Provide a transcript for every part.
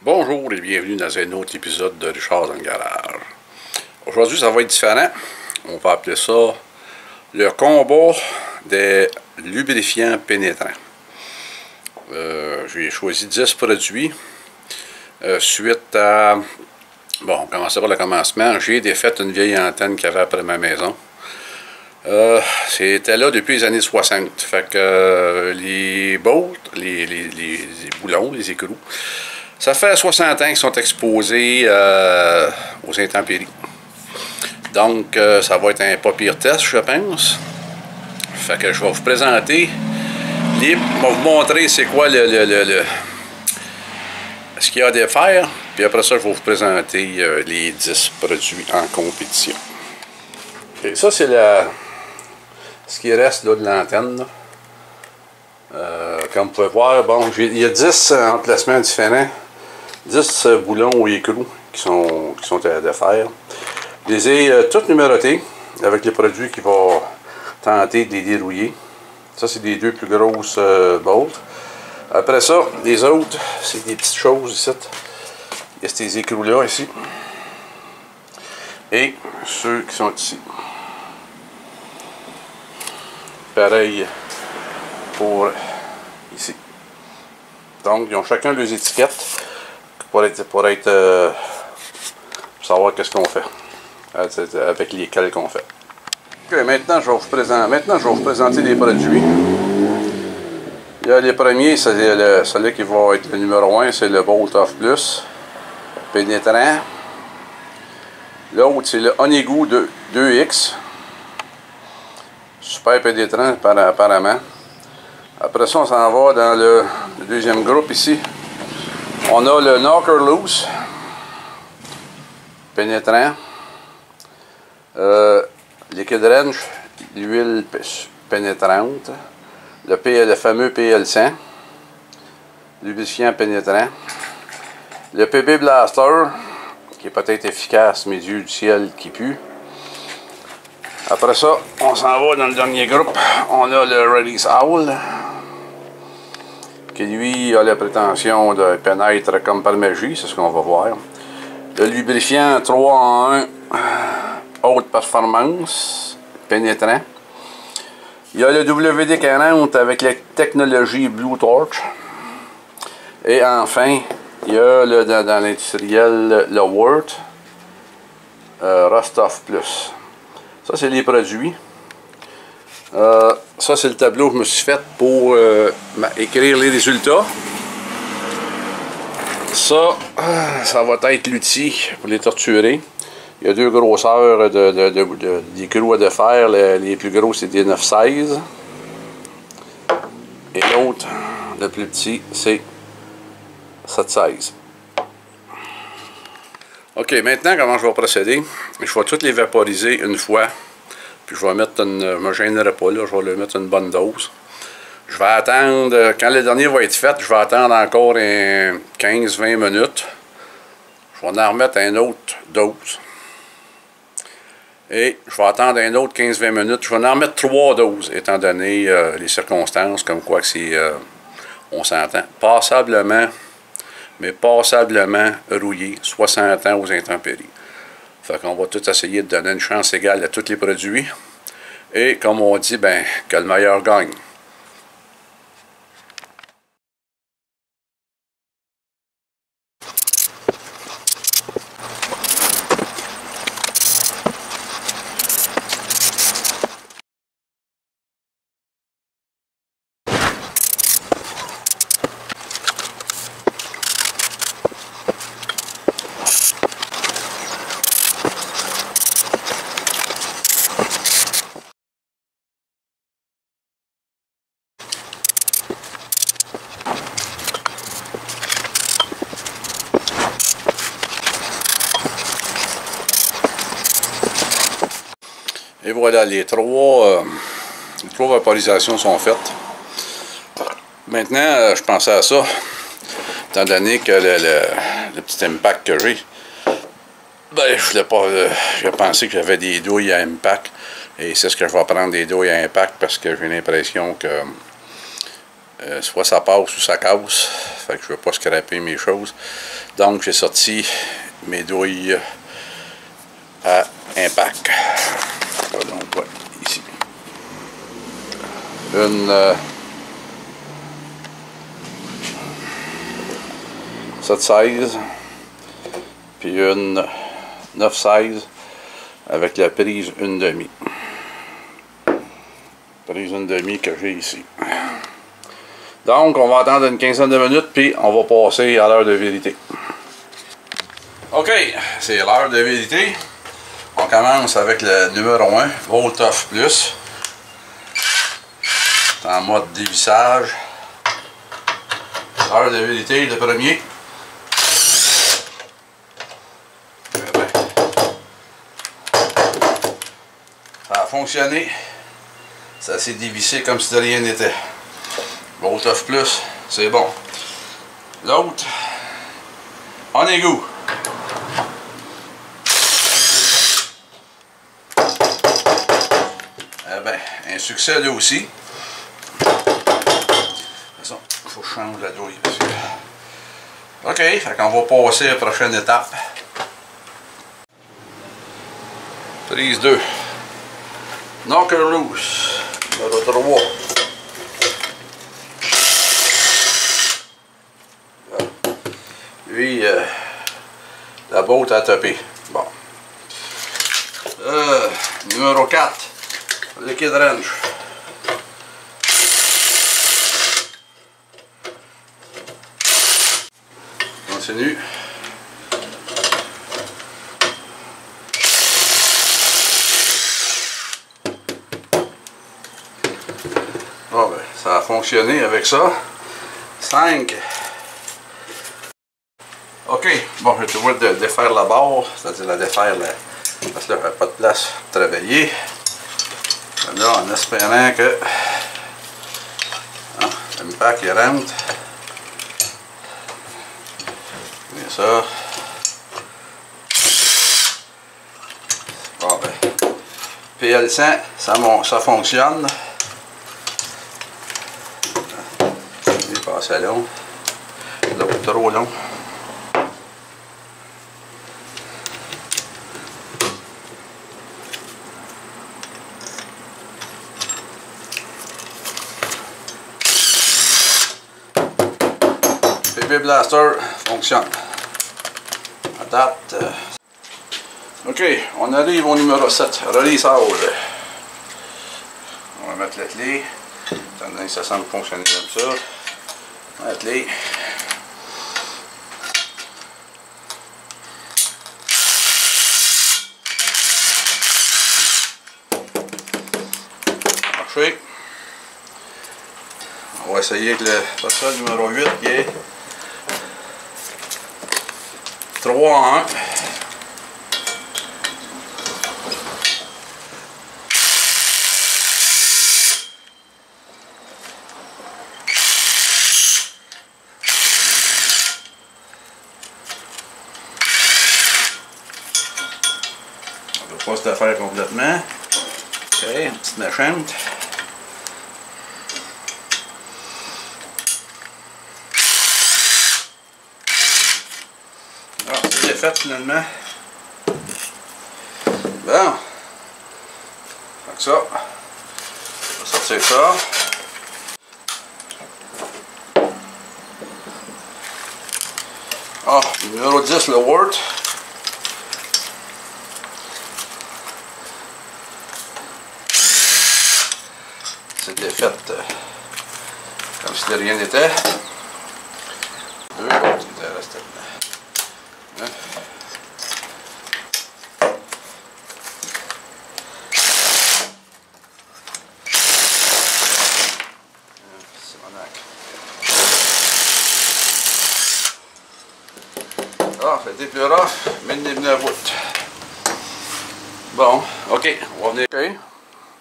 Bonjour et bienvenue dans un autre épisode de Richard dans le garage. Aujourd'hui, ça va être différent. On va appeler ça le combat des lubrifiants pénétrants. J'ai choisi 10 produits suite à... Bon, on commençait par le commencement. J'ai défait une vieille antenne qu'il y avait après ma maison. C'était là depuis les années 60. Fait que les bolts, les boulons, les écrous, ça fait 60 ans qu'ils sont exposés aux intempéries. Donc, ça va être un pas pire test, je pense. Fait que je vais vous présenter, je vais vous montrer c'est quoi ce qu'il y a à défaire. Puis après ça, je vais vous présenter les 10 produits en compétition. Et ça, c'est ce qui reste là, de l'antenne. Comme vous pouvez voir, bon, il y a 10 emplacements différents. 10 boulons ou écrous qui sont à défaire. Je les ai tous numérotés avec les produits qui vont tenter de les dérouiller. Ça, c'est les deux plus grosses bolts. Après ça, les autres, c'est des petites choses ici. Il y a ces écrous-là ici. Et ceux qui sont ici. Pareil pour ici. Donc, ils ont chacun leurs étiquettes pour savoir qu'est-ce qu'on fait avec lesquels qu'on fait. Okay, maintenant, je vais vous présenter les produits. Il y a les premiers, c'est celui qui va être le numéro 1, c'est le Bolt Off Plus pénétrant. L'autre, c'est le Honeygu 2X. Super pénétrant, apparemment. Après ça, on s'en va dans le deuxième groupe ici. On a le Knocker Loose, pénétrant. Liquid Range, l'huile pénétrante. Le fameux PL100, lubrifiant pénétrant. Le PB Blaster, qui est peut-être efficace, mais Dieu du ciel qui pue. Après ça, on s'en va dans le dernier groupe. On a le Release Owl, qui lui a la prétention de pénétrer comme par magie, c'est ce qu'on va voir. Le lubrifiant 3 en 1, haute performance, pénétrant. Il y a le WD-40 avec la technologie Blue Torch. Et enfin, il y a dans l'industriel le Wort Rust Off Plus. Ça, c'est les produits. Ça, c'est le tableau que je me suis fait pour écrire les résultats. Ça va être l'outil pour les torturer. Il y a deux grosseurs d'écrous à défaire. Les plus gros, c'est des 9,16. Et l'autre, le plus petit, c'est 7,16. OK, maintenant, comment je vais procéder? Je vais toutes les vaporiser une fois. Puis je vais mettre je ne me gênerai pas, là, je vais leur mettre une bonne dose. Je vais attendre, quand le dernier va être fait, je vais attendre encore 15-20 minutes. Je vais en remettre une autre dose. Et je vais attendre un autre 15-20 minutes. Je vais en remettre 3 doses, étant donné les circonstances, comme quoi que c'est, on s'entend, passablement, mais passablement rouillé, 60 ans aux intempéries. Fait qu'on va tout essayer de donner une chance égale à tous les produits. Et comme on dit, ben, que le meilleur gagne. Et voilà, les trois vaporisations sont faites. Maintenant, je pensais à ça, étant donné que le petit impact que j'ai, ben, je voulais pas. J'ai pensé que j'avais des douilles à impact. Et c'est ce que je vais prendre, des douilles à impact, parce que j'ai l'impression que soit ça passe ou ça casse. Fait que je ne veux pas scraper mes choses. Donc j'ai sorti mes douilles à impact. Donc ouais, ici. Une 7/16 puis une 9/16 avec la prise 1/2. Prise 1/2 que j'ai ici. Donc on va attendre une quinzaine de minutes puis on va passer à l'heure de vérité. Ok, c'est l'heure de vérité. On commence avec le numéro 1, Volt-Off Plus. C'est en mode dévissage. L'heure de vérité, le premier. Ça a fonctionné. Ça s'est dévissé comme si de rien n'était. Volt-Off Plus, c'est bon. L'autre, on est goût. Eh bien, un succès là aussi. De toute façon, il faut que je change la douille. Ok, fait qu'on va passer à la prochaine étape. Prise 2. Knocker loose. Numéro 3. Lui, la botte a topé. Bon. Numéro 4. Liquid wrench. Continue. Bon, ben, ça a fonctionné avec ça. 5. Ok, bon, je vais toujours défaire la barre, c'est-à-dire la défaire parce que là, il n'y a pas de place pour travailler. Là, en espérant que l'impact il rentre. Et ça. Bon, ben, PL100, ça fonctionne. Il est passé long. L'autre trop long. PB Blaster fonctionne. À date. Ok, on arrive au numéro 7. Release out. On va mettre la clé. Étant donné que ça semble fonctionner comme ça. La clé. Marché. On va essayer avec le passage numéro 8 qui est 3 en 1. On ne va pas se faire complètement. Ok, une petite méchante. Fait finalement. Bon. Fait que ça. On va sortir ça. Ah, numéro 10, le Wort. C'est défaite comme si de rien n'était. Deux autres qui étaient restés dedans. Ah, c'était plus rough, mais il est venu à bout. Bon, ok, on va venir.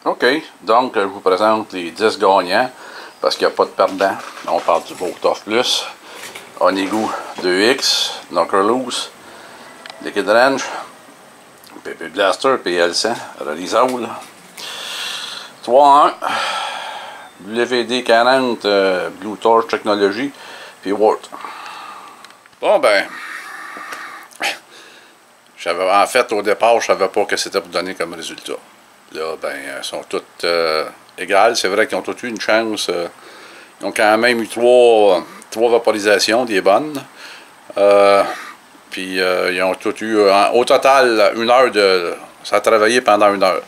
Ok, donc je vous présente les 10 gagnants, parce qu'il n'y a pas de perdant. On parle du Volt-Off Plus, Onegu 2X, Knocker Loose, Liquid Wrench, PB Blaster, PL100, Relisable, 3-1, WD-40, Blue Torch Technology, puis Wort. Bon ben, En fait, au départ, je ne savais pas que c'était pour donner comme résultat. Là, ben, elles sont toutes égales. C'est vrai qu'ils ont toutes eu une chance. Ils ont quand même eu trois vaporisations, des bonnes. Puis ils ont toutes eu, au total, 1 heure de... Ça a travaillé pendant 1 heure.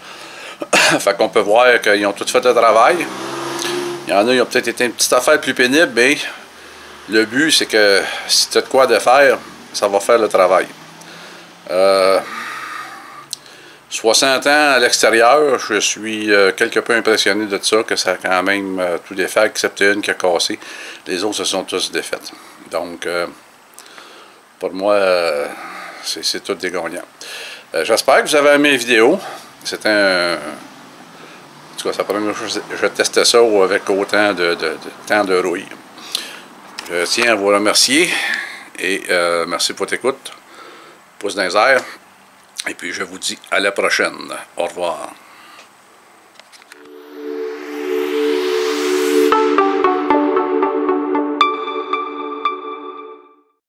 Fait qu'on peut voir qu'ils ont toutes fait le travail. Il y en a, ils ont peut-être été une petite affaire plus pénible, mais le but, c'est que si tu as de quoi de faire, ça va faire le travail. 60 ans à l'extérieur, je suis quelque peu impressionné de ça, que ça a quand même tout défait, excepté une qui a cassé. Les autres se sont tous défaites. Donc, pour moi, c'est tout des gagnants. J'espère que vous avez aimé la vidéo. C'était un... En tout cas, c'est la première fois que je testais ça avec autant de temps de rouille. Je tiens à vous remercier et merci pour votre écoute. Pouce dans les airs. Et puis je vous dis à la prochaine. Au revoir.